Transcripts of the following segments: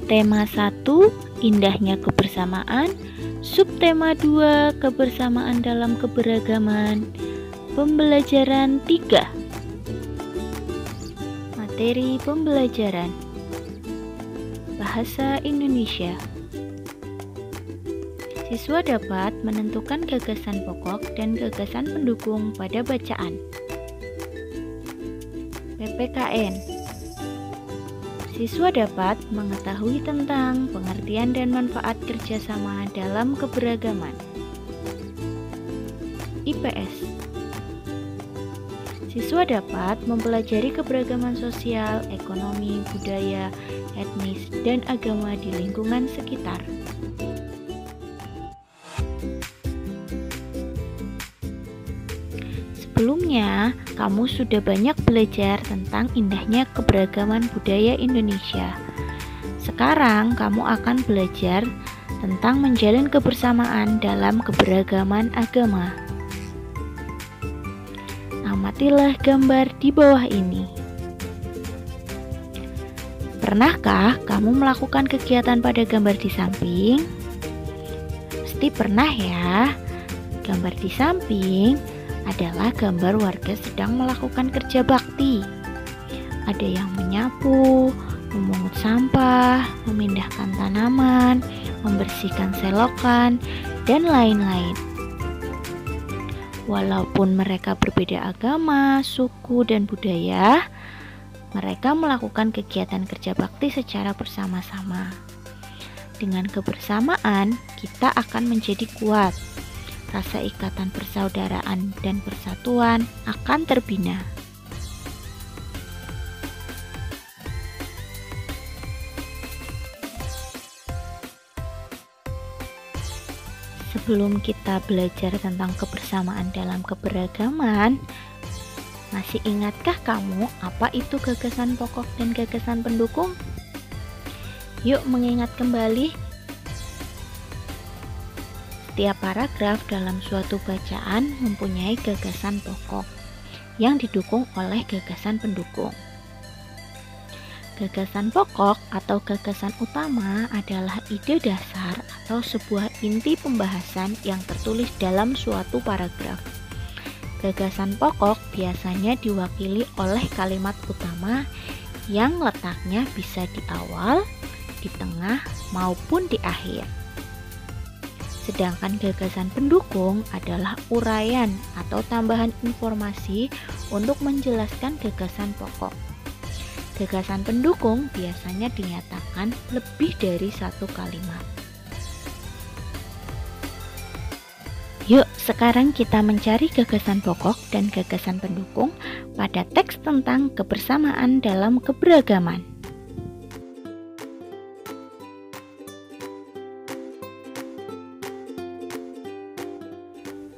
Tema 1, indahnya kebersamaan. Subtema 2, kebersamaan dalam keberagaman. Pembelajaran 3. Materi pembelajaran Bahasa Indonesia. Siswa dapat menentukan gagasan pokok dan gagasan pendukung pada bacaan. PPKN. Siswa dapat mengetahui tentang pengertian dan manfaat kerjasama dalam keberagaman. IPS. Siswa dapat mempelajari keberagaman sosial, ekonomi, budaya, etnis, dan agama di lingkungan sekitar. Sebelumnya, kamu sudah banyak belajar tentang indahnya keberagaman budaya Indonesia. Sekarang, kamu akan belajar tentang menjalin kebersamaan dalam keberagaman agama. Amatilah gambar di bawah ini. Pernahkah kamu melakukan kegiatan pada gambar di samping? Pasti pernah ya. Gambar di samping adalah gambar warga sedang melakukan kerja bakti. Ada yang menyapu, memungut sampah, memindahkan tanaman, membersihkan selokan, dan lain-lain. Walaupun mereka berbeda agama, suku, dan budaya, mereka melakukan kegiatan kerja bakti secara bersama-sama. Dengan kebersamaan, kita akan menjadi kuat. Rasa ikatan persaudaraan dan persatuan akan terbina. Sebelum kita belajar tentang kebersamaan dalam keberagaman, masih ingatkah kamu apa itu gagasan pokok dan gagasan pendukung? Yuk mengingat kembali. Setiap paragraf dalam suatu bacaan mempunyai gagasan pokok yang didukung oleh gagasan pendukung. Gagasan pokok atau gagasan utama adalah ide dasar atau sebuah inti pembahasan yang tertulis dalam suatu paragraf. Gagasan pokok biasanya diwakili oleh kalimat utama yang letaknya bisa di awal, di tengah, maupun di akhir. Sedangkan gagasan pendukung adalah uraian atau tambahan informasi untuk menjelaskan gagasan pokok. Gagasan pendukung biasanya dinyatakan lebih dari satu kalimat. Yuk, sekarang kita mencari gagasan pokok dan gagasan pendukung pada teks tentang kebersamaan dalam keberagaman.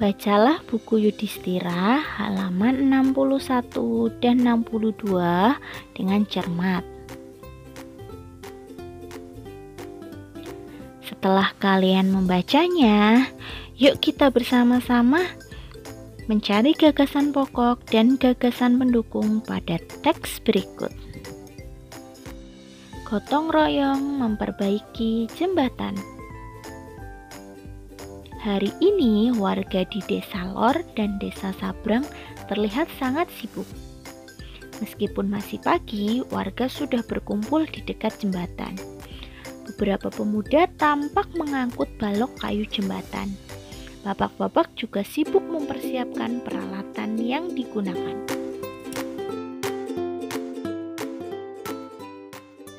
Bacalah buku Yudhistira halaman 61 dan 62 dengan cermat. Setelah kalian membacanya, yuk kita bersama-sama mencari gagasan pokok dan gagasan pendukung pada teks berikut. Gotong royong memperbaiki jembatan. Hari ini warga di Desa Lor dan Desa Sabrang terlihat sangat sibuk. Meskipun masih pagi, warga sudah berkumpul di dekat jembatan. Beberapa pemuda tampak mengangkut balok kayu jembatan. Bapak-bapak juga sibuk mempersiapkan peralatan yang digunakan.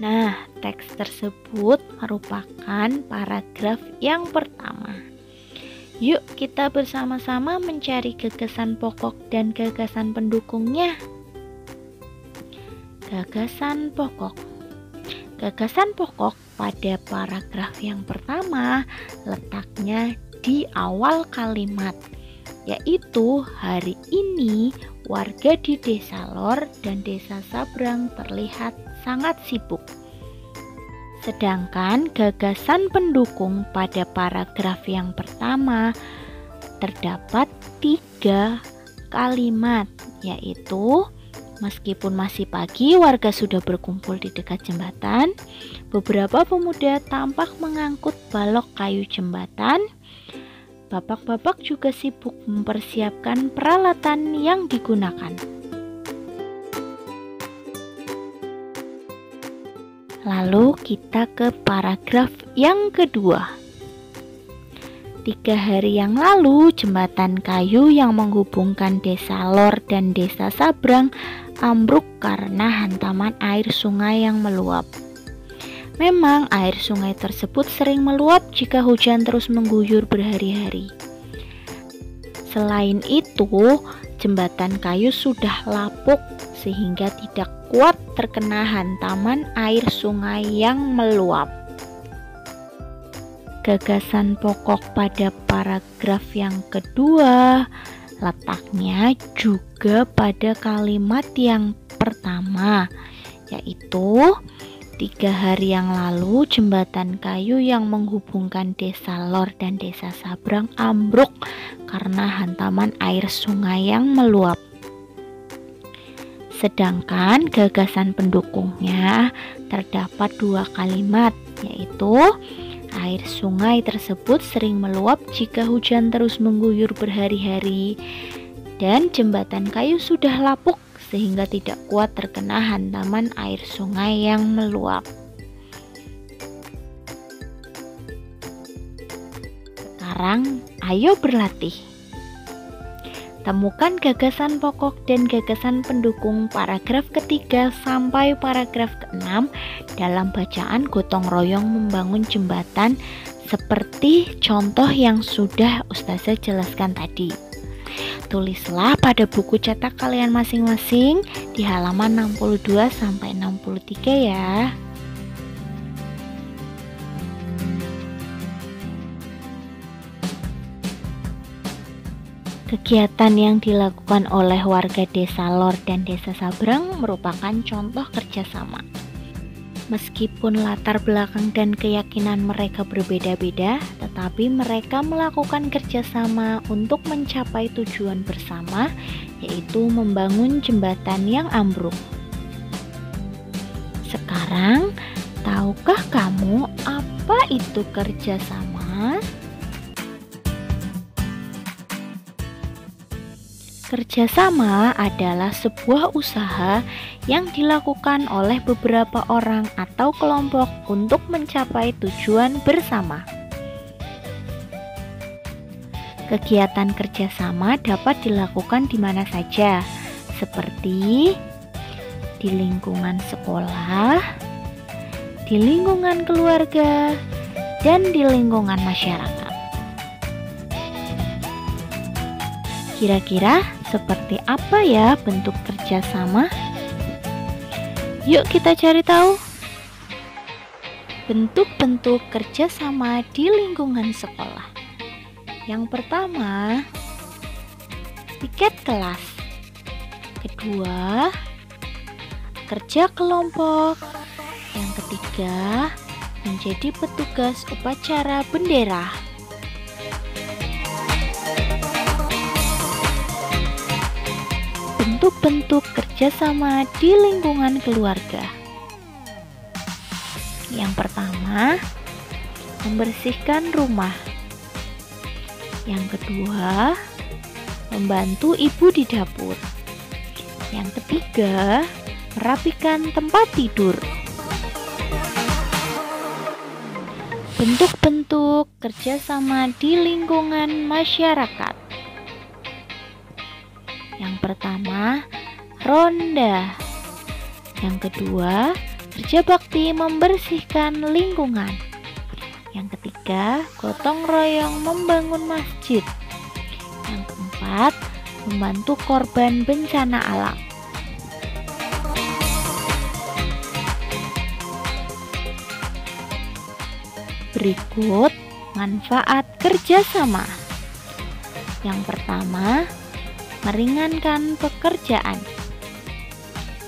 Nah, teks tersebut merupakan paragraf yang pertama. Yuk kita bersama-sama mencari gagasan pokok dan gagasan pendukungnya. Gagasan pokok. Gagasan pokok pada paragraf yang pertama letaknya di awal kalimat, yaitu hari ini warga di Desa Lor dan Desa Sabrang terlihat sangat sibuk. Sedangkan gagasan pendukung pada paragraf yang pertama terdapat 3 kalimat, yaitu Meskipun masih pagi, warga sudah berkumpul di dekat jembatan. Beberapa pemuda tampak mengangkut balok kayu jembatan. Bapak-bapak juga sibuk mempersiapkan peralatan yang digunakan. Lalu kita ke paragraf yang kedua. 3 hari yang lalu, jembatan kayu yang menghubungkan Desa Lor dan Desa Sabrang ambruk karena hantaman air sungai yang meluap. Memang air sungai tersebut sering meluap jika hujan terus mengguyur berhari-hari. Selain itu, jembatan kayu sudah lapuk sehingga tidak kuat terkena hantaman air sungai yang meluap. Gagasan pokok pada paragraf yang kedua letaknya juga pada kalimat yang pertama, yaitu 3 hari yang lalu jembatan kayu yang menghubungkan Desa Lor dan Desa Sabrang ambruk karena hantaman air sungai yang meluap. Sedangkan gagasan pendukungnya terdapat 2 kalimat, yaitu air sungai tersebut sering meluap jika hujan terus mengguyur berhari-hari, dan jembatan kayu sudah lapuk sehingga tidak kuat terkena hantaman air sungai yang meluap. Sekarang, ayo berlatih. Temukan gagasan pokok dan gagasan pendukung paragraf ketiga sampai paragraf ke-6 dalam bacaan gotong royong membangun jembatan seperti contoh yang sudah Ustazah jelaskan tadi. Tulislah pada buku cetak kalian masing-masing di halaman 62 sampai 63 ya. Kegiatan yang dilakukan oleh warga Desa Lor dan Desa Sabrang merupakan contoh kerjasama. Meskipun latar belakang dan keyakinan mereka berbeda-beda, tetapi mereka melakukan kerjasama untuk mencapai tujuan bersama, yaitu membangun jembatan yang ambruk. Sekarang, tahukah kamu apa itu kerjasama? Kerjasama adalah sebuah usaha yang dilakukan oleh beberapa orang atau kelompok untuk mencapai tujuan bersama. Kegiatan kerjasama dapat dilakukan di mana saja, seperti di lingkungan sekolah, di lingkungan keluarga, dan di lingkungan masyarakat. Kira-kira seperti apa ya bentuk kerjasama? Yuk kita cari tahu. Bentuk-bentuk kerjasama di lingkungan sekolah. Yang pertama, piket kelas. Kedua, kerja kelompok. Yang ketiga, menjadi petugas upacara bendera. Bentuk-bentuk kerjasama di lingkungan keluarga. Yang pertama, membersihkan rumah. Yang kedua, membantu ibu di dapur. Yang ketiga, merapikan tempat tidur. Bentuk-bentuk kerjasama di lingkungan masyarakat. Yang pertama, ronda. Yang kedua, kerja bakti membersihkan lingkungan. Yang ketiga, gotong royong membangun masjid. Yang keempat, membantu korban bencana alam. Berikut manfaat kerjasama. Yang pertama, meringankan pekerjaan.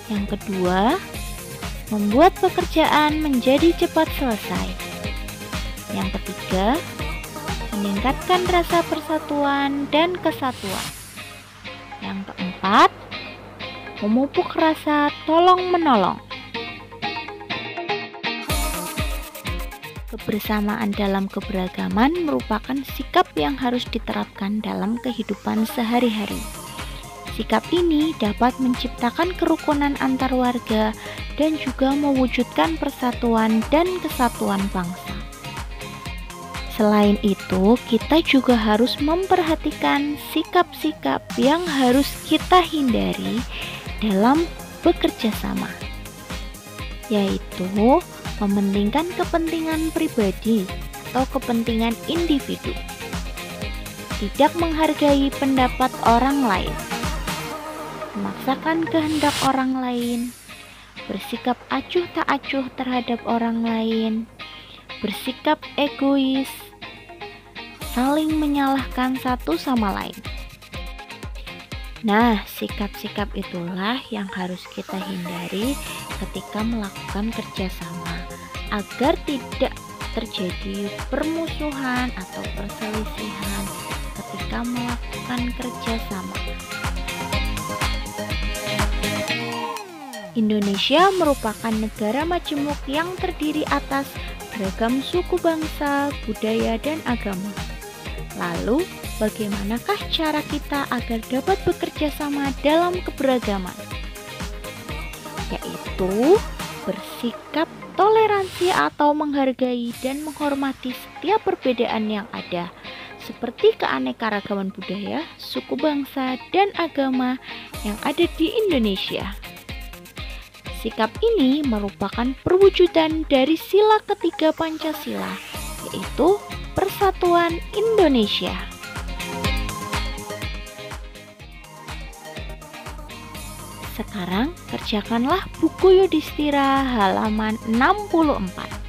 Yang kedua, membuat pekerjaan menjadi cepat selesai. Yang ketiga, meningkatkan rasa persatuan dan kesatuan. Yang keempat, memupuk rasa tolong-menolong. Kebersamaan dalam keberagaman merupakan sikap yang harus diterapkan dalam kehidupan sehari-hari. Sikap ini dapat menciptakan kerukunan antar warga dan juga mewujudkan persatuan dan kesatuan bangsa. Selain itu, kita juga harus memperhatikan sikap-sikap yang harus kita hindari dalam bekerja sama, yaitu mementingkan kepentingan pribadi atau kepentingan individu, tidak menghargai pendapat orang lain, memaksakan kehendak orang lain, bersikap acuh tak acuh terhadap orang lain, bersikap egois, saling menyalahkan satu sama lain. Nah, sikap-sikap itulah yang harus kita hindari ketika melakukan kerjasama, agar tidak terjadi permusuhan atau perselisihan ketika melakukan kerjasama. Indonesia merupakan negara majemuk yang terdiri atas beragam suku bangsa, budaya, dan agama. Lalu, bagaimanakah cara kita agar dapat bekerja sama dalam keberagaman? Yaitu bersikap toleransi atau menghargai dan menghormati setiap perbedaan yang ada, seperti keanekaragaman budaya, suku bangsa, dan agama yang ada di Indonesia. Sikap ini merupakan perwujudan dari sila ketiga Pancasila, yaitu Persatuan Indonesia. Sekarang kerjakanlah buku Yudhistira halaman 64.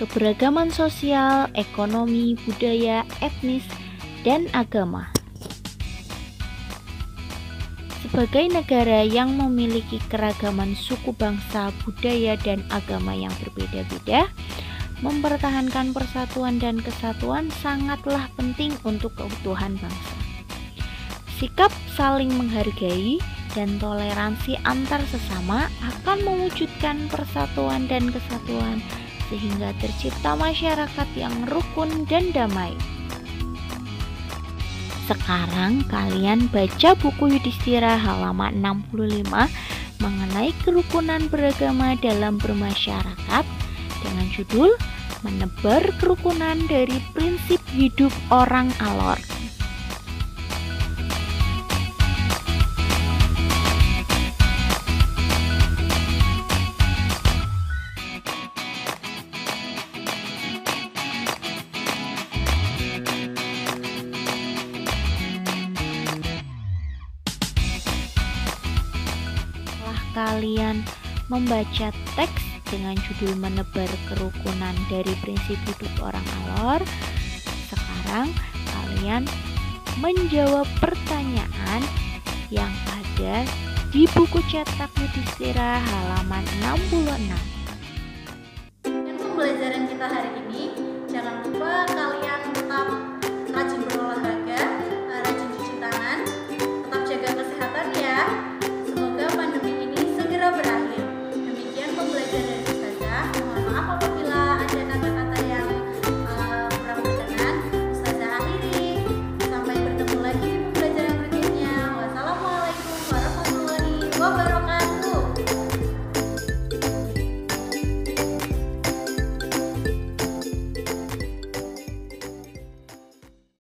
Keberagaman sosial, ekonomi, budaya, etnis, dan agama. Sebagai negara yang memiliki keragaman suku bangsa, budaya, dan agama yang berbeda-beda, mempertahankan persatuan dan kesatuan sangatlah penting untuk keutuhan bangsa. Sikap saling menghargai dan toleransi antar sesama akan mewujudkan persatuan dan kesatuan, sehingga tercipta masyarakat yang rukun dan damai. Sekarang kalian baca buku Yudhistira halaman 65 mengenai kerukunan beragama dalam bermasyarakat dengan judul Menebar Kerukunan dari Prinsip Hidup Orang Alor. Kalian membaca teks dengan judul Menebar Kerukunan dari Prinsip Hidup Orang Alor. Sekarang kalian menjawab pertanyaan yang ada di buku cetak Yudhistira halaman 66.